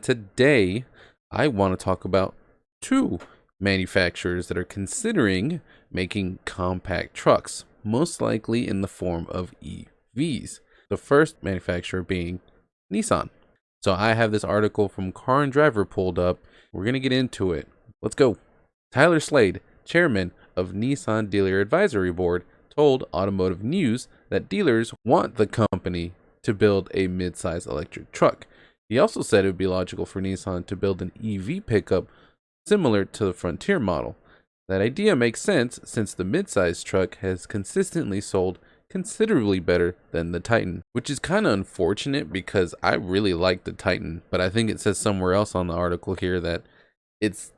Today, I want to talk about two manufacturers that are considering making compact trucks, most likely in the form of EVs. The first manufacturer being Nissan. So I have this article from Car and Driver pulled up. We're going to get into it. Let's go. Tyler Slade, chairman of Nissan Dealer Advisory Board, told Automotive News that dealers want the company to build a mid-size electric truck. He also said it would be logical for Nissan to build an EV pickup similar to the Frontier model. That idea makes sense since the mid-size truck has consistently sold considerably better than the Titan, which is kind of unfortunate because I really like the Titan, but I think it says somewhere else on the article here that it's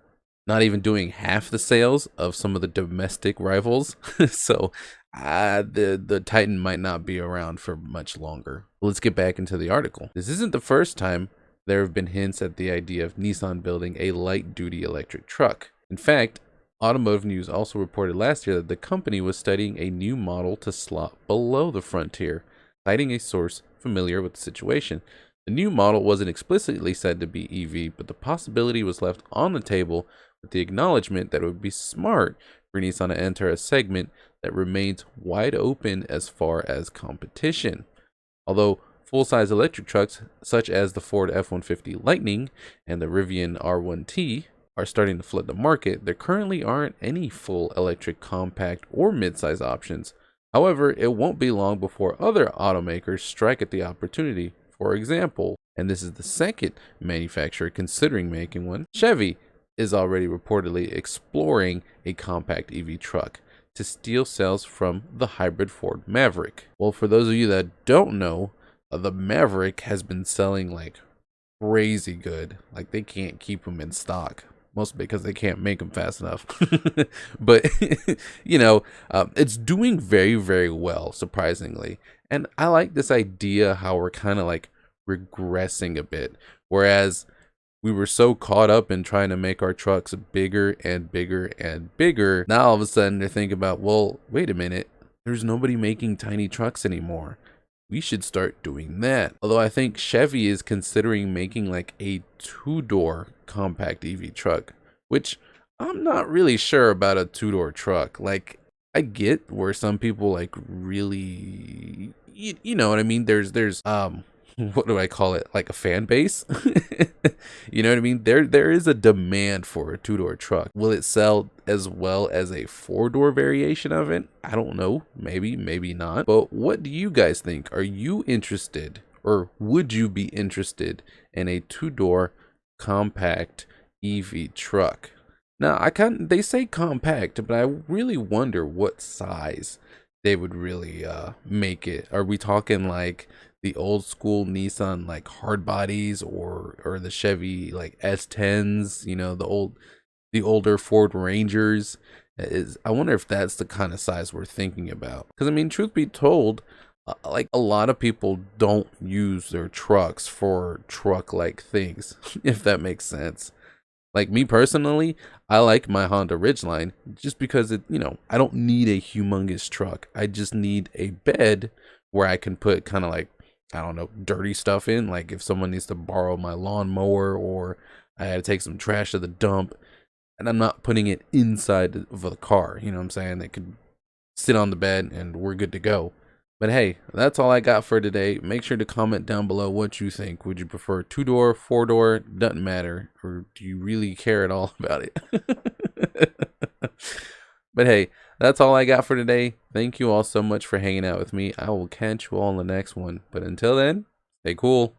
not even doing half the sales of some of the domestic rivals. So the Titan might not be around for much longer. Let's get back into the article. This isn't the first time there have been hints at the idea of Nissan building a light-duty electric truck. In fact, Automotive News also reported last year that the company was studying a new model to slot below the Frontier, citing a source familiar with the situation. The new model wasn't explicitly said to be EV, but the possibility was left on the table with the acknowledgement that it would be smart for Nissan to enter a segment that remains wide open as far as competition. Although full-size electric trucks such as the Ford F-150 Lightning and the Rivian R1T are starting to flood the market, there currently aren't any full electric compact or mid-size options. However, it won't be long before other automakers strike at the opportunity. For example, and this is the second manufacturer considering making one, Chevy is already reportedly exploring a compact EV truck to steal sales from the hybrid Ford Maverick. Well, for those of you that don't know, the Maverick has been selling like crazy good. Like they can't keep them in stock, mostly because they can't make them fast enough. But it's doing very, very well, surprisingly. And I like this idea how we're kind of like regressing a bit, whereas we were so caught up in trying to make our trucks bigger and bigger and bigger. Now all of a sudden they're thinking about, well, wait a minute, there's nobody making tiny trucks anymore. We should start doing that. Although I think Chevy is considering making like a two-door compact EV truck, which I'm not really sure about a two-door truck. Like, I get where some people like really, you know what I mean? There's what do I call it? Like a fan base? You know what I mean? There is a demand for a two-door truck. Will it sell as well as a four-door variation of it? I don't know. Maybe, maybe not. But what do you guys think? Are you interested, or would you be interested in a two-door compact EV truck? Now, they say compact, but I really wonder what size they would really make it. Are we talking like the old school Nissan like hard bodies, or the Chevy like S10s, the older Ford Rangers? I wonder if that's the kind of size we're thinking about. Because I mean, truth be told, like a lot of people don't use their trucks for truck like things, if that makes sense. Like me personally, I like my Honda Ridgeline just because I don't need a humongous truck. I just need a bed where I can put kind of like, I don't know, dirty stuff in. Like if someone needs to borrow my lawnmower, or I had to take some trash to the dump, and I'm not putting it inside of the car. You know what I'm saying? They could sit on the bed and we're good to go. But hey, that's all I got for today. Make sure to comment down below what you think. Would you prefer two-door, four-door? Doesn't matter. Or do you really care at all about it? But hey, that's all I got for today. Thank you all so much for hanging out with me. I will catch you all in the next one. But until then, stay cool.